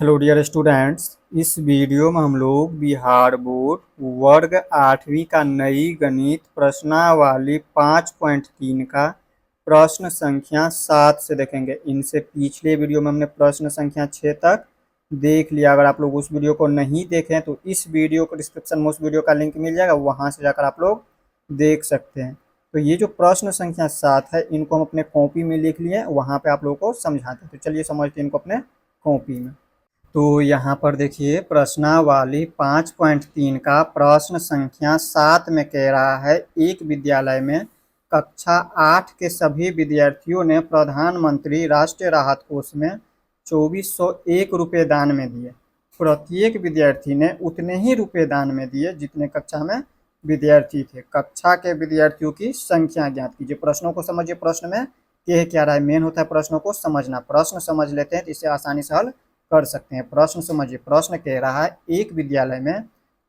Hello dear students. इस video में हम लोग बिहार बोर्ड वर्ग 8वीं का नई गणित प्रश्नावली 5.3 का प्रश्न संख्या 7 से देखेंगे। इनसे पिछले वीडियो में हमने प्रश्न संख्या 6 तक देख लिया। अगर आप लोग उस वीडियो को नहीं देखें तो इस वीडियो को डिस्क्रिप्शन में उस वीडियो का लिंक मिल जाएगा, वहाँ से जाकर आप लोग देख सकते हैं। तो ये जो प्रश्न संख्या 7 है, इनको हम अपने कॉपी में लिख लिए, वहाँ पे आप लोगों को समझाते हैं। तो चलिए समझते हैं इनको अपने कॉपी में। तो यहाँ पर देखिए प्रश्नावली 5.3 का प्रश्न संख्या 7 में कह रहा है, एक विद्यालय में कक्षा 8 के सभी विद्यार्थियों ने प्रधानमंत्री राष्ट्रीय राहत कोष में 2401 रुपये दान में दिए। प्रत्येक विद्यार्थी ने उतने ही रुपये दान में दिए जितने कक्षा में विद्यार्थी थे। कक्षा के विद्यार्थियों की संख्या ज्ञात कीजिए। प्रश्नों को समझिए। प्रश्न में कह क्या रहा है, मेन होता है प्रश्नों को समझना। प्रश्न समझ लेते हैं तो इसे आसानी से हल कर सकते हैं। प्रश्न समझिए। प्रश्न कह रहा है, एक विद्यालय में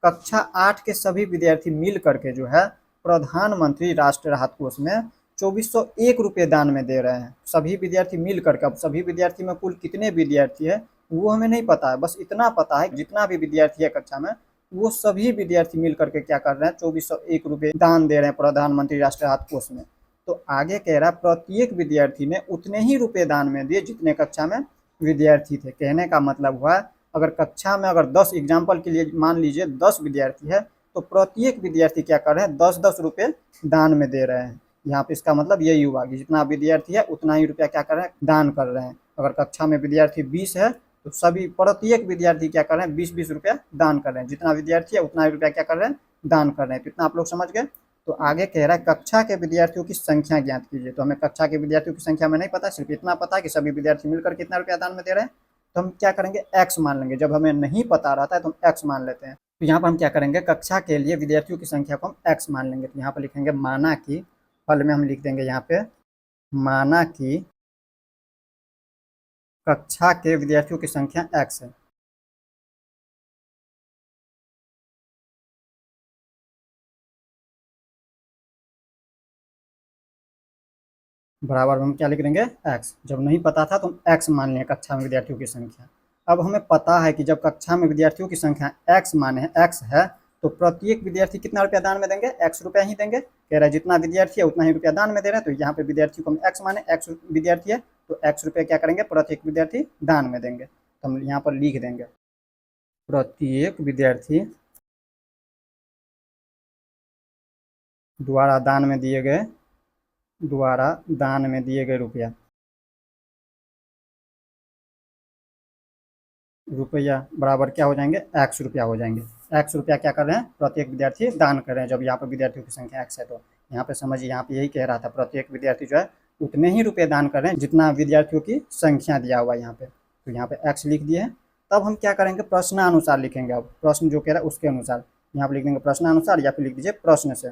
कक्षा 8 के सभी विद्यार्थी मिल करके जो है प्रधानमंत्री राष्ट्रीय राहत कोष में 2401 रुपये दान में दे रहे हैं। सभी विद्यार्थी मिल करके, अब सभी विद्यार्थी में कुल कितने विद्यार्थी है वो हमें नहीं पता है, बस इतना पता है जितना भी विद्यार्थी है कक्षा में वो सभी विद्यार्थी मिल करके क्या कर रहे हैं, 2401 रुपये दान दे रहे हैं प्रधानमंत्री राष्ट्रीय राहत कोष में। तो आगे कह रहा है प्रत्येक विद्यार्थी ने उतने ही रुपये दान में दिए जितने कक्षा में विद्यार्थी थे। कहने का मतलब हुआ, अगर कक्षा में अगर 10 एग्जाम्पल के लिए मान लीजिए 10 विद्यार्थी है तो प्रत्येक विद्यार्थी क्या कर रहे हैं, 10-10 रुपये दान में दे रहे हैं। यहाँ पे इसका मतलब यही हुआ कि जितना विद्यार्थी है उतना ही रुपया क्या कर रहे हैं, दान कर रहे हैं। अगर कक्षा में विद्यार्थी 20 है तो सभी प्रत्येक विद्यार्थी क्या कर रहे हैं, 20-20 रुपया दान कर रहे हैं। जितना विद्यार्थी है उतना ही रुपया क्या कर रहे हैं, दान कर रहे हैं। तो इतना आप लोग समझ गए। तो आगे कह रहा है कक्षा के विद्यार्थियों की संख्या ज्ञात कीजिए। तो हमें कक्षा के विद्यार्थियों की संख्या में नहीं पता, सिर्फ इतना पता है कि सभी विद्यार्थी मिलकर कितना रुपया दान में दे रहे हैं। तो हम क्या करेंगे, एक्स मान लेंगे। जब हमें नहीं पता रहता है तो हम एक्स मान लेते हैं। तो यहाँ पर हम क्या करेंगे, कक्षा के लिए विद्यार्थियों की संख्या को हम एक्स मान लेंगे। तो यहाँ पर लिखेंगे माना कि, फल में हम लिख देंगे यहाँ पे माना कि कक्षा के विद्यार्थियों की संख्या एक्स है। बराबर हम क्या लिख देंगे, एक्स। जब नहीं पता था तो हम एक्स मान लें कक्षा में विद्यार्थियों की संख्या। अब हमें पता है कि जब कक्षा में विद्यार्थियों की संख्या एक्स माने हैं, एक्स है, तो प्रत्येक विद्यार्थी कितना रुपया दान में देंगे, एक्स रुपया ही देंगे। कह रहा है जितना विद्यार्थी है उतना ही रुपया दान में दे रहे हैं। तो यहाँ पे विद्यार्थी को हम एक्स माने, एक्स विद्यार्थी है तो एक्स रुपया क्या करेंगे, प्रत्येक विद्यार्थी दान में देंगे। तो हम यहाँ पर लिख देंगे प्रत्येक विद्यार्थी द्वारा दान में दिए गए, द्वारा दान में दिए गए रुपया, रुपया बराबर क्या हो जाएंगे, एक्स रुपया हो जाएंगे। एक्स रुपया क्या कर रहे हैं, प्रत्येक विद्यार्थी दान कर रहे हैं। जब यहाँ पर विद्यार्थियों की संख्या एक्स है तो यहाँ पे समझिए, यहाँ पे यही कह रहा था प्रत्येक विद्यार्थी जो है उतने ही रुपये दान कर रहे हैं जितना विद्यार्थियों की संख्या दिया हुआ है यहाँ पे। तो यहाँ पे एक्स लिख दिए हैं। तब हम क्या करेंगे, प्रश्नानुसार लिखेंगे। अब प्रश्न जो कह रहा है उसके अनुसार यहाँ पर लिख देंगे प्रश्नानुसार, या फिर लिख दीजिए प्रश्न से।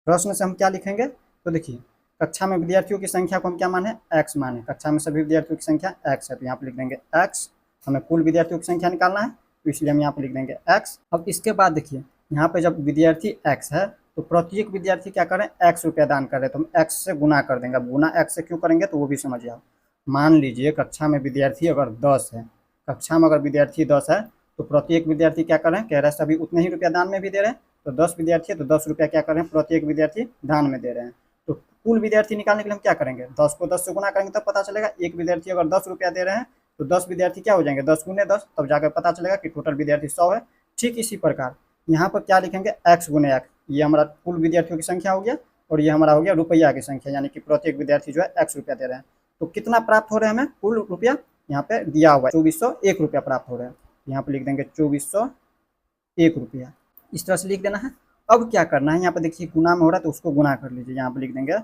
प्रश्न से हम क्या लिखेंगे, तो देखिए कक्षा में विद्यार्थियों की संख्या को हम क्या माने, एक्स माने। कक्षा में सभी विद्यार्थियों की संख्या एक्स है तो यहाँ पर लिख देंगे एक्स। हमें कुल विद्यार्थियों की संख्या निकालना है तो इसलिए हम यहाँ पर लिख देंगे एक्स। अब इसके बाद देखिए यहाँ पे जब विद्यार्थी एक्स है तो प्रत्येक विद्यार्थी क्या करें, एक्स रुपया दान कर रहे हैं तो हम एक्स से गुना कर देंगे। अब गुना एक्स से क्यों करेंगे तो वो भी समझिए आप। मान लीजिए कक्षा में विद्यार्थी अगर 10 है, कक्षा में अगर विद्यार्थी 10 है तो प्रत्येक विद्यार्थी क्या कर रहे हैं, कह रहे हैं सभी उतने ही रुपया दान में भी दे रहे हैं। तो 10 विद्यार्थी है तो 10 रुपया क्या कर रहे हैं, प्रत्येक विद्यार्थी दान में दे रहे हैं। तो कुल विद्यार्थी निकालने के लिए हम क्या करेंगे, 10 को 10 से गुना करेंगे तब पता चलेगा। एक विद्यार्थी अगर 10 रुपया दे रहे हैं तो 10 विद्यार्थी क्या हो जाएंगे, 10 गुने 10, तब जाकर पता चलेगा कि टोटल विद्यार्थी 100 है। ठीक इसी प्रकार यहाँ पर क्या लिखेंगे, एक्स गुने एक्स। ये हमारा कुल विद्यार्थियों की संख्या हो गया और ये हमारा हो गया रुपया की संख्या, यानी कि प्रत्येक विद्यार्थी जो है एक्स रुपया दे रहे हैं। तो कितना प्राप्त हो रहे हैं हमें, कुल रुपया यहाँ पे दिया हुआ है 2401 रुपया प्राप्त हो रहे हैं। यहाँ पे लिख देंगे 2401 रुपया, इस तरह से लिख देना है। अब क्या करना है, यहाँ पे देखिए गुना में हो रहा है तो उसको गुना कर लीजिए। यहाँ पे लिख देंगे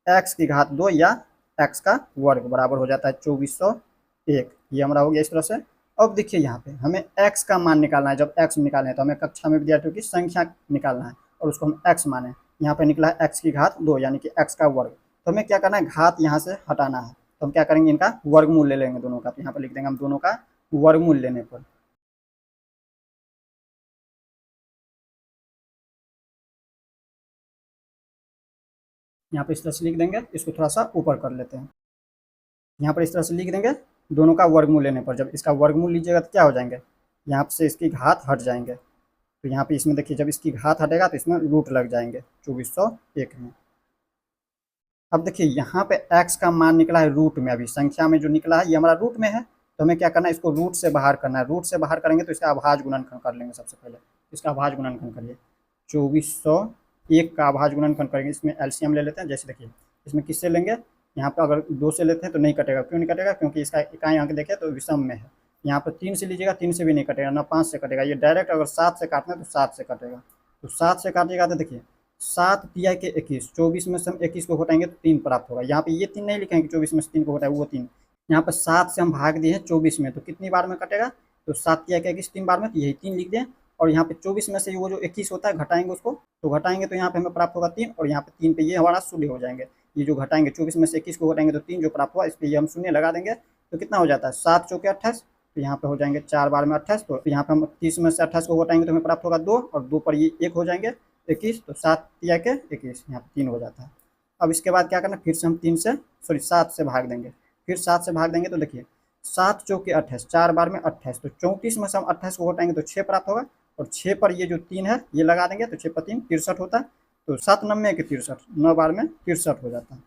एक्स की घात 2 या एक्स का वर्ग बराबर हो जाता है 2401। ये हमारा हो गया इस तरह से। अब देखिए यहाँ पे हमें एक्स का मान निकालना है। जब एक्स निकालना है तो हमें कक्षा में विद्यार्थियों की संख्या निकालना है और उसको हम एक्स माने। यहाँ पे निकला है एक्स की घात 2 यानी कि एक्स का वर्ग। तो हमें क्या करना है, घात यहाँ से हटाना है। तो हम क्या करेंगे, इनका वर्गमूल ले लेंगे दोनों का। तो यहाँ पर लिख देंगे हम दोनों का वर्गमूल लेने पर यहाँ पे इस तरह से लिख देंगे। इसको थोड़ा सा ऊपर कर लेते हैं। यहाँ पर इस तरह से लिख देंगे, दोनों का वर्गमूल लेने पर। जब इसका वर्गमूल लीजिएगा तो क्या हो जाएंगे, यहाँ से इसकी घात हट जाएंगे। तो यहाँ पे इसमें देखिए, जब इसकी घात हटेगा तो इसमें रूट लग जाएंगे 2401 में। अब देखिए यहाँ पे x का मान निकला है रूट में, अभी संख्या में जो निकला है ये हमारा रूट में है, तो हमें क्या करना है, इसको रूट से बाहर करना है। रूट से बाहर करेंगे तो इसका अभाज्य गुणनखंड कर लेंगे। सबसे पहले इसका अभाज्य गुणनखंड करिए, 2401 का अभाज्य गुणनखंड करेंगे। इसमें एलसीएम ले लेते हैं। जैसे देखिए इसमें किससे लेंगे, यहाँ पर अगर 2 से लेते हैं तो नहीं कटेगा। क्यों नहीं कटेगा, क्योंकि इसका इकाई अंक देखें तो विषम में है। यहाँ पर 3 से लीजिएगा, 3 से भी नहीं कटेगा, ना 5 से कटेगा। ये डायरेक्ट अगर 7 से काटना है तो 7 से कटेगा। तो 7 से काटिएगा तो देखिए 7 तिया के 21, 24 में से हम 21 को घटाएंगे तो 3 प्राप्त होगा। यहाँ पे ये 3 नहीं लिखेंगे, 24 में से 3 को घटाए वो 3। यहाँ पर 7 से हम भाग दिए हैं 24 में, तो कितनी बार में कटेगा, तो 7 तिया के 21 3 बार में, तो यही 3 लिख दें। और यहाँ पे 24 में से वो जो 21 होता है घटाएंगे उसको, तो घटाएंगे तो यहाँ पे हमें प्राप्त होगा 3, और यहाँ पे 3 पे ये हमारा शून्य हो जाएंगे। ये जो घटाएंगे 24 में से 21 को घटाएंगे तो 3 जो प्राप्त हुआ, इस पर ये हम शून्य लगा देंगे। तो कितना हो जाता है, 7 चौके 28, तो यहाँ पे हो जाएंगे 4 बार में 28। तो यहाँ पे हम 30 में से 28 को घटाएंगे तो हमें प्राप्त होगा 2, और 2 पर ये 1 हो जाएंगे 21, तो 7 तिया के 21, यहाँ पे 3 हो जाता है। अब इसके बाद क्या करना, फिर से हम 7 से भाग देंगे। फिर 7 से भाग देंगे तो देखिए 7 चौके 28, 4 बार में 28, तो 34 में से हम 28 को घटाएंगे तो 6 प्राप्त होगा, और 6 पर ये जो 3 है ये लगा देंगे, तो 6 पर 3 63 होता है। तो 7 9 के 63, 9 बार में 63 हो जाता है।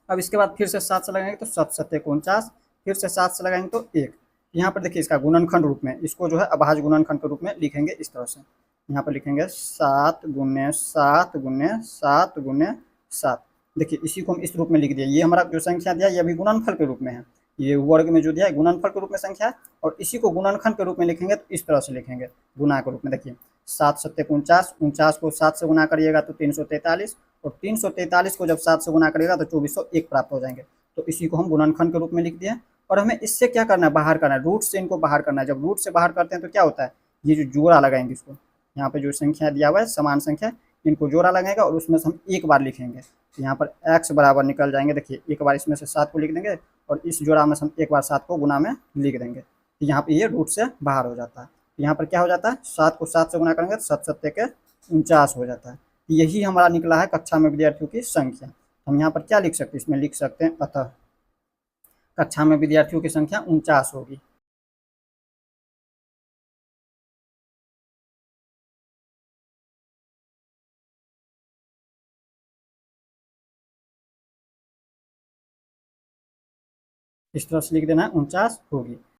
अब इसके बाद फिर से 7 से लगाएंगे तो 7 7 49, फिर से 7 से लगाएंगे तो 1। यहाँ पर देखिए इसका गुणनखंड रूप में, इसको जो है अभाज्य गुणनखंड के रूप में लिखेंगे इस तरह से। यहाँ पर लिखेंगे 7 गुने 7 गुने 7 गुने 7। देखिए इसी को हम इस रूप में लिख दिए। ये हमारा जो संख्या दिया ये अभी गुणनफल के रूप में है, ये वर्ग में जो दिया है गुणनफल के रूप में संख्या है, और इसी को गुणनखंड के रूप में लिखेंगे तो इस तरह से लिखेंगे, गुणा के रूप में। देखिए 7 7 49, 49 को 7 से गुना करिएगा तो 343, और 343 को जब 7 से गुना करिएगा तो 2401 प्राप्त हो जाएंगे। तो इसी को हम गुणनखंड के रूप में लिख दिए। और हमें इससे क्या करना है, बाहर करना है, रूट से इनको बाहर करना है। जब रूट से बाहर करते हैं तो क्या होता है, ये जो जोड़ा लगाएंगे इसको, यहाँ पे जो संख्या दिया हुआ है समान संख्या, इनको जोड़ा लगाएगा और उसमें से हम एक बार लिखेंगे। तो यहाँ पर x बराबर निकल जाएंगे। देखिए एक बार इसमें से 7 को लिख देंगे, और इस जोड़ा में से हम एक बार 7 को गुना में लिख देंगे। तो यहाँ पे ये रूट से बाहर हो जाता है। तो यहाँ पर क्या हो जाता है, 7 को 7 से गुना करेंगे तो 7 7 के 49 हो जाता है। यही हमारा निकला है कक्षा में विद्यार्थियों की संख्या। हम यहाँ पर क्या लिख सकते हैं, इसमें लिख सकते हैं अतः कक्षा में विद्यार्थियों की संख्या 49 होगी। इस तरह से लिख देना है 49 होगी।